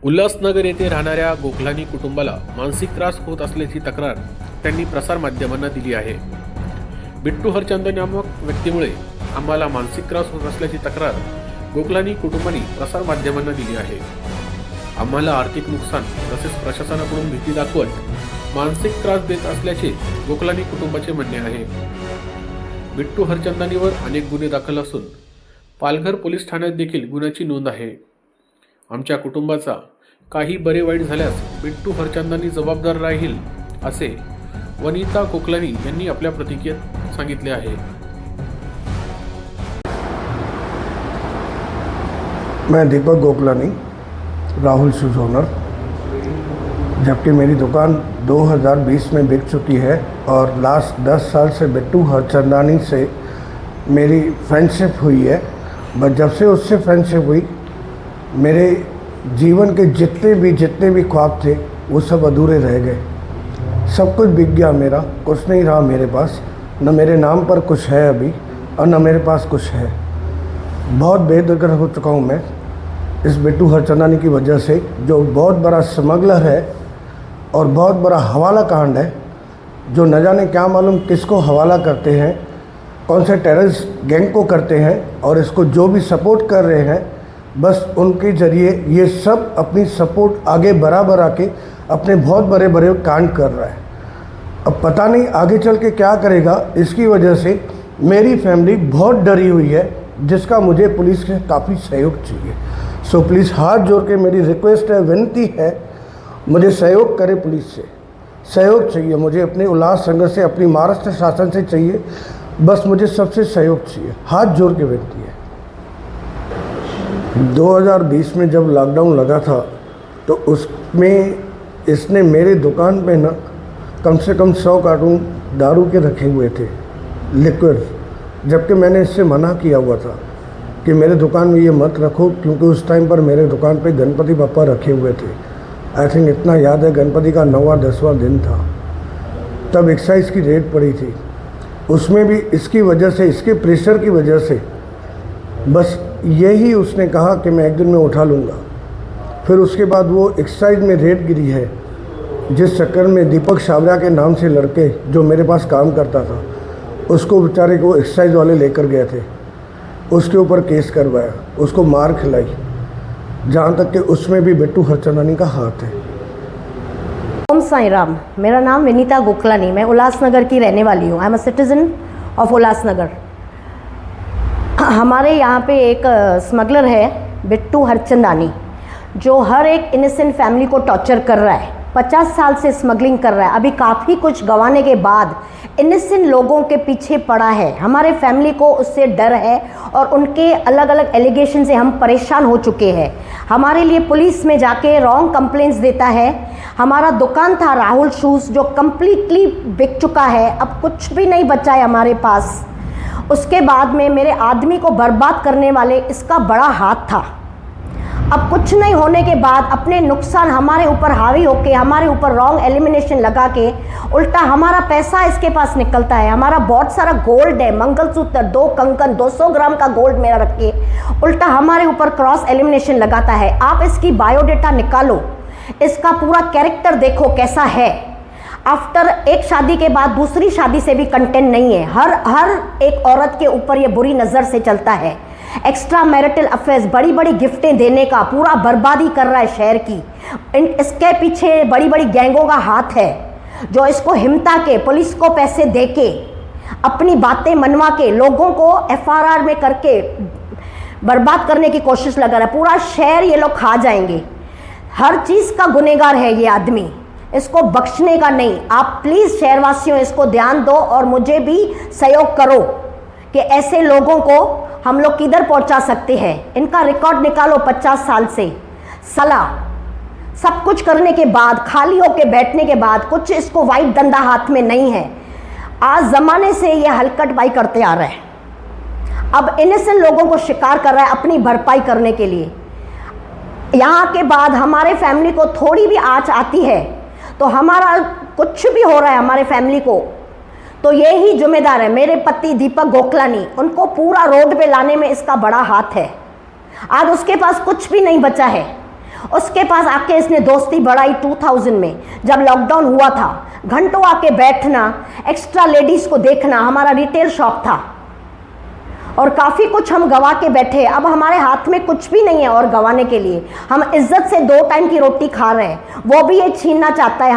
उल्हासनगर येथे राहणाऱ्या गोखलानी कुटुंबाला मानसिक त्रास होत असल्याची तक्रार त्यांनी प्रसारमाध्यमांना दिली आहे. बिट्टू हरचंद नामक व्यक्तीमुळे आम्हाला मानसिक त्रास होत असल्याची तक्रार गोखलानी कुटुंबाने प्रसारमाध्यमांना दिली आहे. आम्हाला आर्थिक नुकसान तसेच प्रशासनाकडून भीती दाखवत मानसिक त्रास देत असल्याचे गोखलानी कुटुंबाचे म्हणणे आहे. बिट्टू हरचंदानीवर अनेक गुन्हे दाखल असून पालघर पोलीस ठाण्यात देखील गुन्ह्याची नोंद आहे. आमच्या कुटुंबाचा काही बरे वाईट झाल्यास बिट्टू हरचंदानी जबाबदार राहील असे वनिता गोखलानी यांनी आपल्या प्रतिक्रियेत सांगितले आहे. मैं दीपक गोखलानी, राहुल शूज़ ओनर। जबकि मेरी दुकान 2020 में बिक चुकी है और लास्ट 10 साल से बिट्टू हरचंदानी से मेरी फ्रेंडशिप हुई है, बट जब से उससे फ्रेंडशिप हुई मेरे जीवन के जितने भी ख्वाब थे वो सब अधूरे रह गए। सब कुछ बिक गया, मेरा कुछ नहीं रहा मेरे पास। न मेरे नाम पर कुछ है अभी और न मेरे पास कुछ है। बहुत बेदखल हो चुका हूँ मैं इस बिट्टू हरचंदानी की वजह से, जो बहुत बड़ा स्मगलर है और बहुत बड़ा हवाला कांड है, जो न जाने क्या मालूम किसको हवाला करते हैं, कौन से टेररिस्ट गैंग को करते हैं, और इसको जो भी सपोर्ट कर रहे हैं बस उनके ज़रिए ये सब अपनी सपोर्ट आगे बराबर आके अपने बहुत बड़े बड़े कांड कर रहा है। अब पता नहीं आगे चल के क्या करेगा। इसकी वजह से मेरी फैमिली बहुत डरी हुई है, जिसका मुझे पुलिस से काफ़ी सहयोग चाहिए। सो प्लीज़ हाथ जोड़ के मेरी रिक्वेस्ट है, विनती है, मुझे सहयोग करे, पुलिस से सहयोग चाहिए मुझे, अपने उल्लासनगर से, अपनी महाराष्ट्र शासन से चाहिए, बस मुझे सबसे सहयोग चाहिए, हाथ जोड़ के विनती है। 2020 में जब लॉकडाउन लगा था तो उसमें इसने मेरे दुकान पे ना कम से कम 100 कार्टून दारू के रखे हुए थे, लिक्विड, जबकि मैंने इससे मना किया हुआ था कि मेरे दुकान में ये मत रखो, क्योंकि उस टाइम पर मेरे दुकान पे गणपति बप्पा रखे हुए थे। आई थिंक इतना याद है, गणपति का 9वां 10वां दिन था, तब एक्साइज की रेड पड़ी थी। उसमें भी इसकी वजह से, इसके प्रेशर की वजह से बस यही उसने कहा कि मैं एक दिन में उठा लूँगा। फिर उसके बाद वो एक्साइज में रेड गिरी है, जिस चक्कर में दीपक शावरा के नाम से लड़के जो मेरे पास काम करता था, उसको बेचारे को एक्साइज वाले लेकर गए थे, उसके ऊपर केस करवाया, उसको मार खिलाई, जहाँ तक कि उसमें भी बिट्टू हरचंदानी का हाथ है। ओम साई राम। मेरा नाम वनिता गोखलानी, मैं उल्लासनगर की रहने वाली हूँ। I am a citizen of Ulhasnagar. हमारे यहाँ पे एक स्मगलर है बिट्टू हरचंदानी, जो हर एक इनोसेंट फैमिली को टॉर्चर कर रहा है। 50 साल से स्मगलिंग कर रहा है। अभी काफ़ी कुछ गंवाने के बाद इनोसेंट लोगों के पीछे पड़ा है। हमारे फैमिली को उससे डर है और उनके अलग अलग एलिगेशन से हम परेशान हो चुके हैं। हमारे लिए पुलिस में जाके रॉन्ग कंप्लेंट्स देता है। हमारा दुकान था राहुल शूज़, जो कम्प्लीटली बिक चुका है, अब कुछ भी नहीं बचा है हमारे पास। उसके बाद में मेरे आदमी को बर्बाद करने वाले इसका बड़ा हाथ था। अब कुछ नहीं होने के बाद अपने नुकसान हमारे ऊपर हावी होके, हमारे ऊपर रॉन्ग एलिमिनेशन लगा के, उल्टा हमारा पैसा इसके पास निकलता है। हमारा बहुत सारा गोल्ड है, मंगलसूत्र, 2 कंकन, 200 ग्राम का गोल्ड मेरा रख के उल्टा हमारे ऊपर क्रॉस एलिमिनेशन लगाता है। आप इसकी बायोडेटा निकालो, इसका पूरा कैरेक्टर देखो कैसा है। आफ्टर एक शादी के बाद दूसरी शादी से भी कंटेंट नहीं है। हर एक औरत के ऊपर ये बुरी नज़र से चलता है। एक्स्ट्रा मैरिटल अफेयर्स, बड़ी बड़ी गिफ्टें देने का पूरा बर्बादी कर रहा है शहर की। इसके पीछे बड़ी बड़ी गैंगों का हाथ है, जो इसको हिमता के, पुलिस को पैसे दे के, अपनी बातें मनवा के, लोगों को FRR में करके बर्बाद करने की कोशिश लगा रहा है। पूरा शहर ये लोग खा जाएंगे। हर चीज़ का गुनहगार है ये आदमी, इसको बख्शने का नहीं। आप प्लीज़ शहरवासियों इसको ध्यान दो और मुझे भी सहयोग करो कि ऐसे लोगों को हम लोग किधर पहुंचा सकते हैं। इनका रिकॉर्ड निकालो 50 साल से। साला सब कुछ करने के बाद, खाली होके बैठने के बाद, कुछ इसको वाइट डंडा हाथ में नहीं है। आज ज़माने से ये हलकटबाई करते आ रहा है। अब इनोसेंट लोगों को शिकार कर रहा है अपनी भरपाई करने के लिए। यहाँ के बाद हमारे फैमिली को थोड़ी भी आँच आती है तो हमारा कुछ भी हो रहा है हमारे फैमिली को, तो ये ही जिम्मेदार है मेरे पति दीपक गोखलानी। उनको पूरा रोड पे लाने में इसका बड़ा हाथ है। आज उसके पास कुछ भी नहीं बचा है। उसके पास आके इसने दोस्ती बढ़ाई 2000 में, जब लॉकडाउन हुआ था। घंटों आके बैठना, एक्स्ट्रा लेडीज़ को देखना। हमारा रिटेल शॉप था और काफ़ी कुछ हम गवा के बैठे। अब हमारे हाथ में कुछ भी नहीं है और गवाने के लिए। हम इज्जत से 2 टाइम की रोटी खा रहे हैं, वो भी ये छीनना चाहता है।